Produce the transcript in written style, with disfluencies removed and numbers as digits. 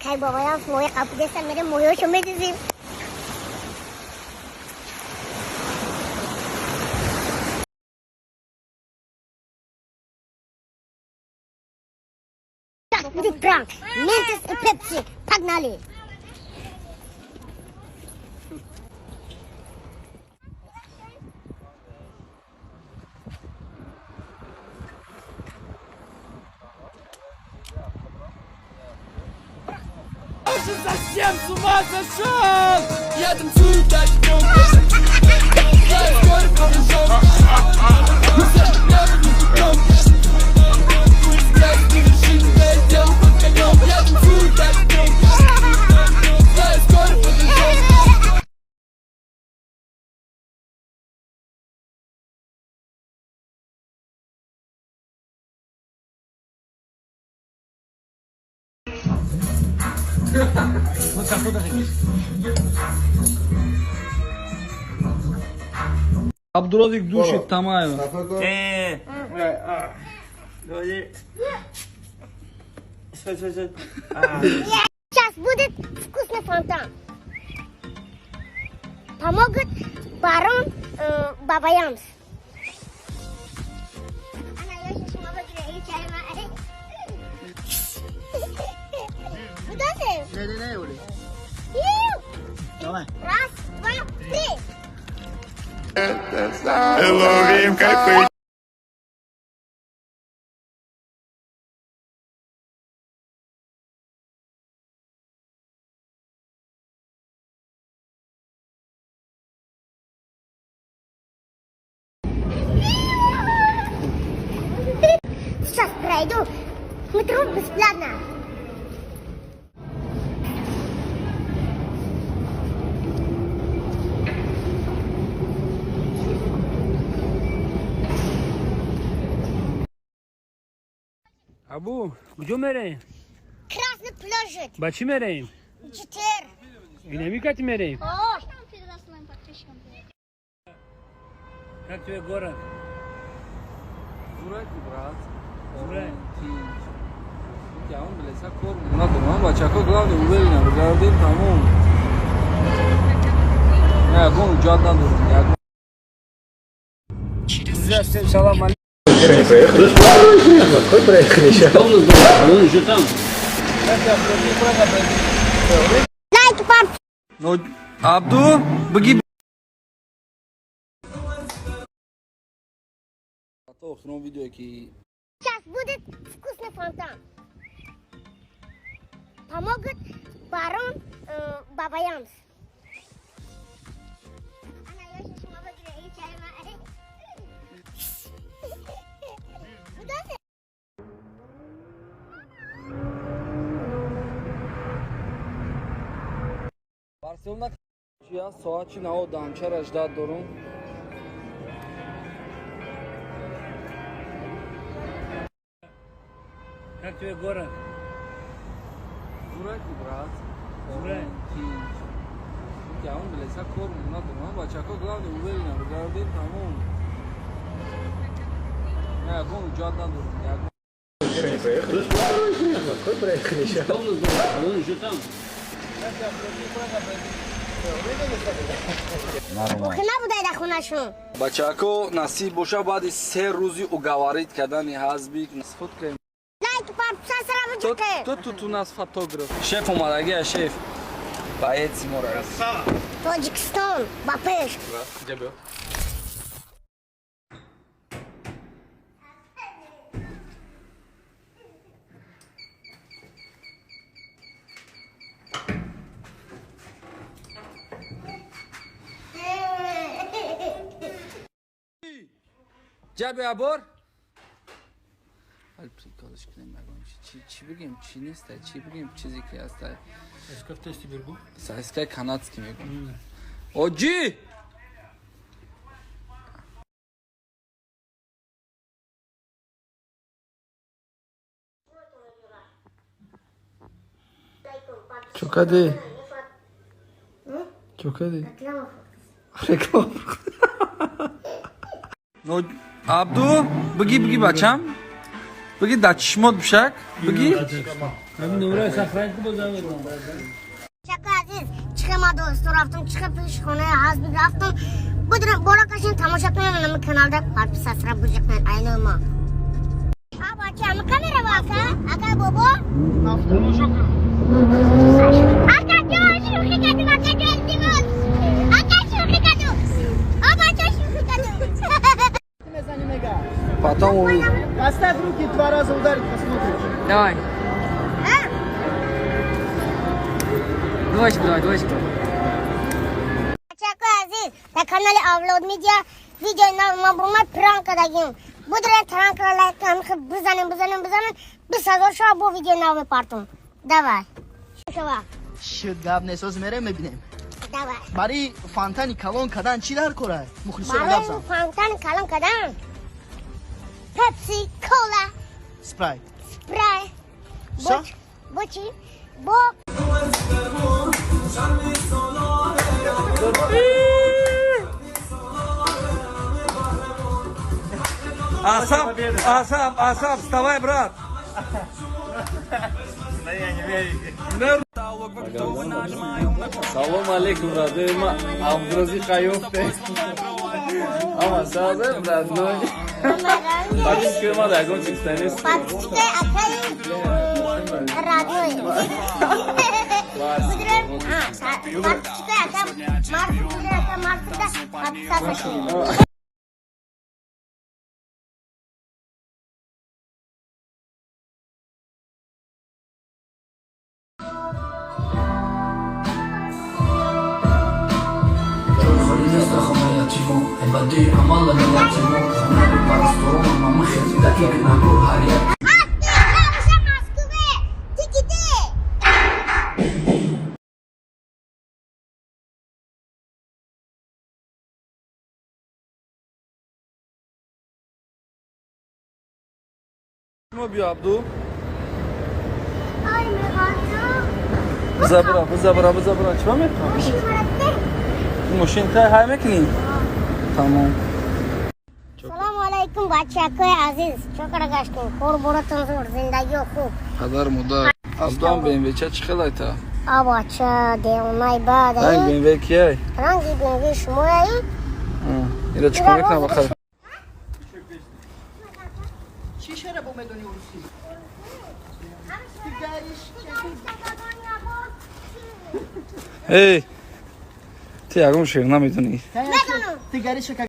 Hey babaya moya kapı desen मेरे मोयो शमे दीजिए The prank Mentos e Pepsi Pagnali Совсем с ума сошел! Я танцую так громко. Я скоро побежал. Я танцую так громко. Я скоро побежал. Abdurrazak duşit tamam. Сейчас будет вкусный фонтан Помогут барон Бабаямс Куда ты? Ne oluyor? Давай. Раз, два, три Ловим кайфы. Сейчас пройду метро бесплатно. Abu, где мереем? Красный площадь. Бачи мереем? Четыре. Динамика мереем? О, Как тебе город? Зурайт брат. Зурайт. Я он блеса кор надо, бачако главное уверенно, гардин тамом. Я гон жаддан дурум, я гон. Здравствуйте, салам алейкум. Какой проехали еще? Он же там. лайк, пап. Ну, Абду, беги. Охрон видео ки Сейчас будет вкусный фонтан. Помогут барон Бабаямс. Куда ты? Барселона я соачи нао дамчара ждат дорум. Как тебе город? Зурайт брат. Зурайт. Я он блеса кор надо, бачако главное уверенно, гардин тамом. Я гон жаддан дурум, я гон. Какой проехали еще? Он же там. Охна будай да хунашун. Бачако насиб боша баъди 3 рӯзи угаварид кардани ҳазби фоткаем. Лайк, пап, сасра вуджуке. Ту нас фотограф. Шеф омадагия, шеф. Баед симора. Таджикистан, Бапеш. Ҷабо. ҷаби абор. Аль приколиш кунем магам. Чи бигем, чи неста, чи бигем, чизе ки аста. Как тести бергу? Сайскай канадский мегум. Оджи! Чокади. Чокади. Реклама. Ну, Абду, беги, бачам. بگی در چشمات بشک بگی همین نوره سفرنگ که بازم Şaka aziz. Çıkamadı o raftum. Çıkıp iş konuya hazır raftum. Bu durum Bora Kaşın tamaşa planının kanalda parti sasra bulacaklar. Aynı mı? Abi açalım kamera baka. Aga baba. Aga diyor şu hikayetin aga diyor. Aga şu hikayetin. Abi aç şu hikayetin. Потом увидим. Поставь руки, 2 раза ударить, посмотришь. Давай. Двоечку давай, двоечку. Şaka aziz. Na kanalı Avlod Media videoyu mabrumat prankadagim. Bu durum prankadalayken bızanın. Bir sazor şu bu videoyu navi partum. Davay. Şova. Şıdgab nesoz mere mebinem. Davay. Bari fantani kalon kadan çiler koray. Mukhlisor Barang gabzam. fantan kalam kadang. Pepsi, Cola, Sprite. Sprite, So? Bochi, Bok. Асап, вставай, брат. Салом алейкум, брат. Амбрози хайофте. Ama sağda brad, no. Patisque ma da con cistenes. Patisque akay. Radyo. Patisque akam. Marfuda. Patisque. Mo bi abdu. Ay me Zabra. Çma mekan? Muşin hay mekni. Tamam. Selamun aleyküm Baçakoy aziz. Çok aragaştım. Kor boratın zor zindagi oku. Kadar muda. Abdan benim veçe çıkılayta. Abaça de onay ba da. Hangi benim vekiyay? Hangi ben şumoyayım? İle çıkamak ne bakalım. Şişere bu medoni urusi. Hey. Ti agam şehirna miduni. Tigari şaka